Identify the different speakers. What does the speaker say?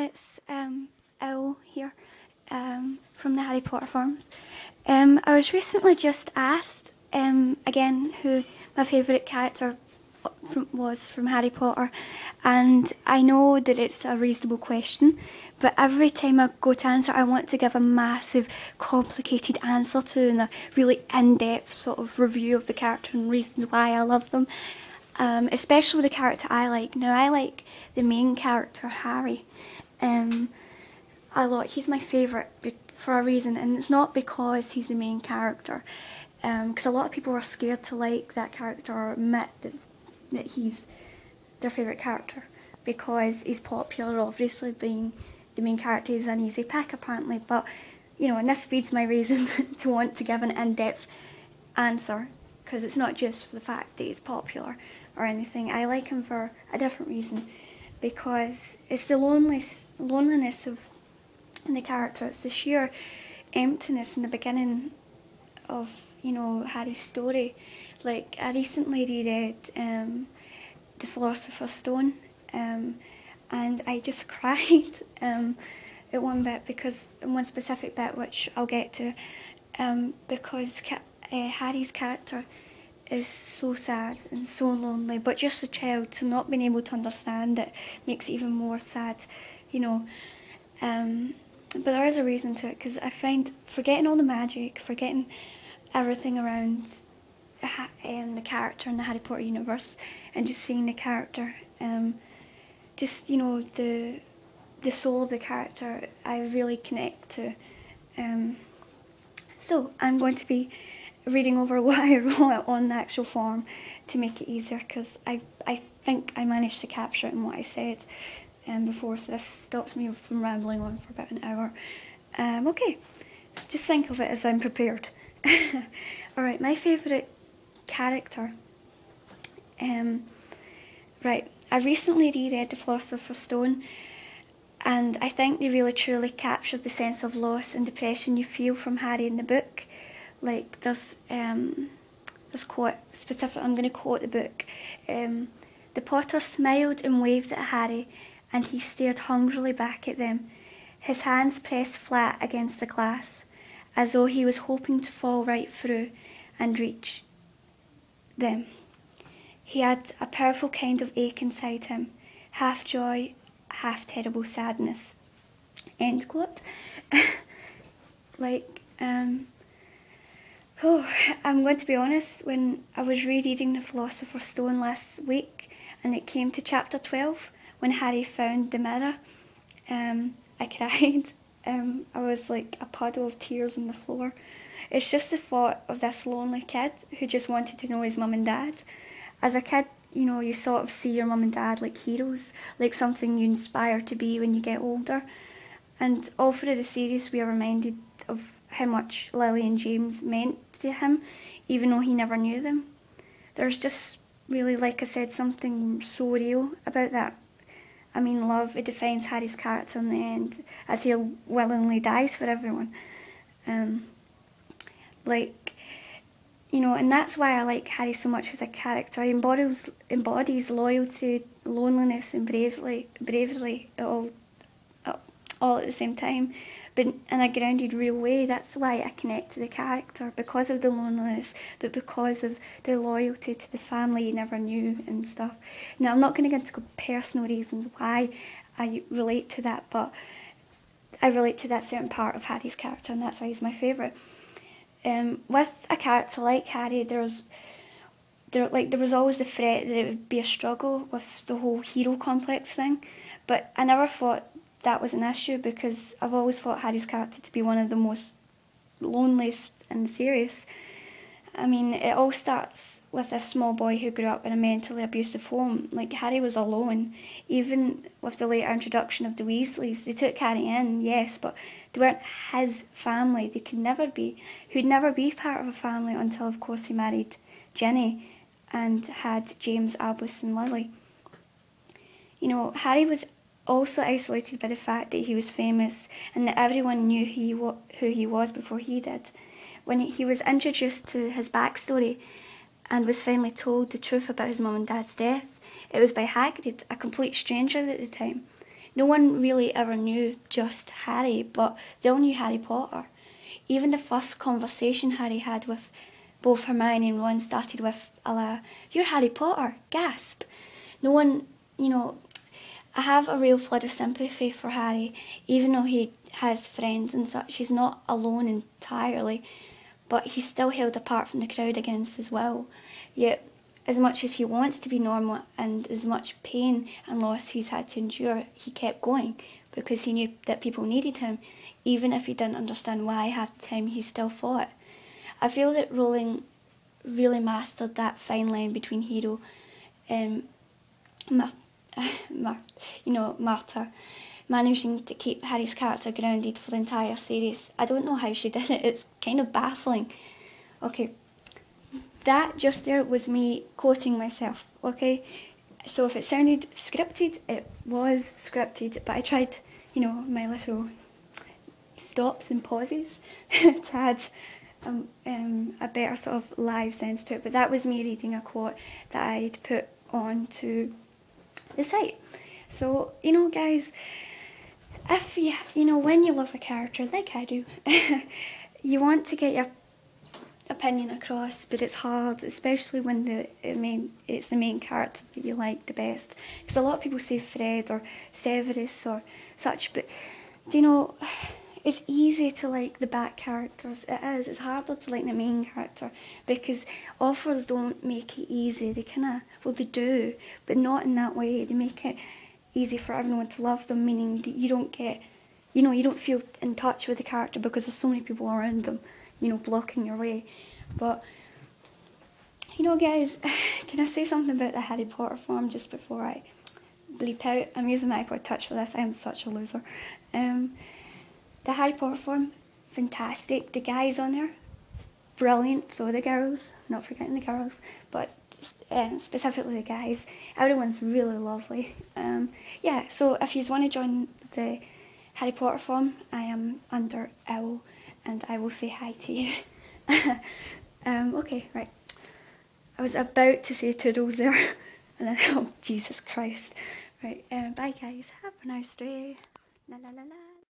Speaker 1: it's Elle here from the Harry Potter forums. I was recently just asked again who my favourite character was from Harry Potter, and I know that it's a reasonable question, but every time I go to answer I want to give a massive complicated answer to and a really in-depth sort of review of the character and reasons why I love them. Especially the character I like. Now I like the main character, Harry, a lot. He's my favourite for a reason, and it's not because he's the main character, because a lot of people are scared to like that character or admit that he's their favourite character because he's popular, obviously being the main character is an easy pick apparently, but you know, and this feeds my reason to want to give an in-depth answer, because it's not just for the fact that he's popular or anything. I like him for a different reason, because it's the loneliness of the character. It's the sheer emptiness in the beginning of, you know, Harry's story. Like, I recently reread The Philosopher's Stone, and I just cried at one bit, because in one specific bit, which I'll get to, because Harry's character is so sad and so lonely, but just a child, so not being able to understand it makes it even more sad, you know. But there is a reason to it, because I find forgetting all the magic, forgetting everything around the character in the Harry Potter universe, and just seeing the character, just, you know, the soul of the character, I really connect to. So I'm going to be reading over what I wrote on the actual form to make it easier, because I think I managed to capture it in what I said before, so this stops me from rambling on for about an hour. Okay, just think of it as I'm prepared. Alright, my favourite character. Right, I recently reread The Philosopher's Stone, and I think they really truly captured the sense of loss and depression you feel from Harry in the book. Like, there's quote specific. I'm going to quote the book. The Potter smiled and waved at Harry, and he stared hungrily back at them, his hands pressed flat against the glass, as though he was hoping to fall right through and reach them. He had a powerful kind of ache inside him, half joy, half terrible sadness. End quote. Like, oh, I'm going to be honest, when I was rereading The Philosopher's Stone last week and it came to chapter 12, when Harry found the mirror, I cried. I was like a puddle of tears on the floor. It's just the thought of this lonely kid who just wanted to know his mum and dad. As a kid, you know, you sort of see your mum and dad like heroes, like something you inspire to be when you get older. And all through the series we are reminded of how much Lily and James meant to him, even though he never knew them. There's just really, like I said, something so real about that. I mean, love, it defines Harry's character in the end, as he willingly dies for everyone. Like, you know, and that's why I like Harry so much as a character. He embodies loyalty, loneliness and bravery all at the same time, but in a grounded, real way. That's why I connect to the character, because of the loneliness, but because of the loyalty to the family you never knew and stuff. Now, I'm not going to get into personal reasons why I relate to that, but I relate to that certain part of Harry's character, and that's why he's my favourite. With a character like Harry, there was always the threat that it would be a struggle with the whole hero complex thing, but I never thought that was an issue, because I've always thought Harry's character to be one of the most loneliest in the series. I mean, it all starts with a small boy who grew up in a mentally abusive home. Like, Harry was alone. Even with the later introduction of the Weasleys, they took Harry in, yes, but they weren't his family. They could never be. He'd never be part of a family until, of course, he married Ginny and had James, Albus and Lily. You know, Harry was also isolated by the fact that he was famous and that everyone knew who he was before he did. When he was introduced to his backstory and was finally told the truth about his mum and dad's death, it was by Hagrid, a complete stranger at the time. no one really ever knew just Harry, but they all knew Harry Potter. Even the first conversation Harry had with both Hermione and Ron started with "You're Harry Potter," gasp. No one, you know, I have a real flood of sympathy for Harry, even though he has friends and such. He's not alone entirely, but he's still held apart from the crowd against his will. Yet, as much as he wants to be normal and as much pain and loss he's had to endure, he kept going because he knew that people needed him, even if he didn't understand why half the time he still fought. I feel that Rowling really mastered that fine line between hero and martyr, managing to keep Harry's character grounded for the entire series. I don't know how she did it, it's kind of baffling. Okay, that just there was me quoting myself, okay? So if it sounded scripted, it was scripted, but I tried, my little stops and pauses to add a better sort of live sense to it. But that was me reading a quote that I'd put onto the site. So, guys, if when you love a character like I do, you want to get your opinion across, but it's hard, especially when it's the main character that you like the best. Because a lot of people say Fred or Severus or such, but it's easy to like the back characters. It is. It's harder to like the main character because authors don't make it easy. They they do, but not in that way. They make it easy for everyone to love them, meaning that you don't get, you don't feel in touch with the character because there's so many people around them, blocking your way. But, guys, can I say something about the Harry Potter form just before I bleep out? I'm using my iPod Touch for this. I'm such a loser. The Harry Potter form, fantastic. The guys on there, brilliant. So the girls, not forgetting the girls, but specifically the guys. Everyone's really lovely. Yeah, so if you want to join the Harry Potter form, I am under Owl, and I will say hi to you. Okay, right. I was about to say toodles there, and then, oh, Jesus Christ. Right, bye guys. Have a nice day. La la la la.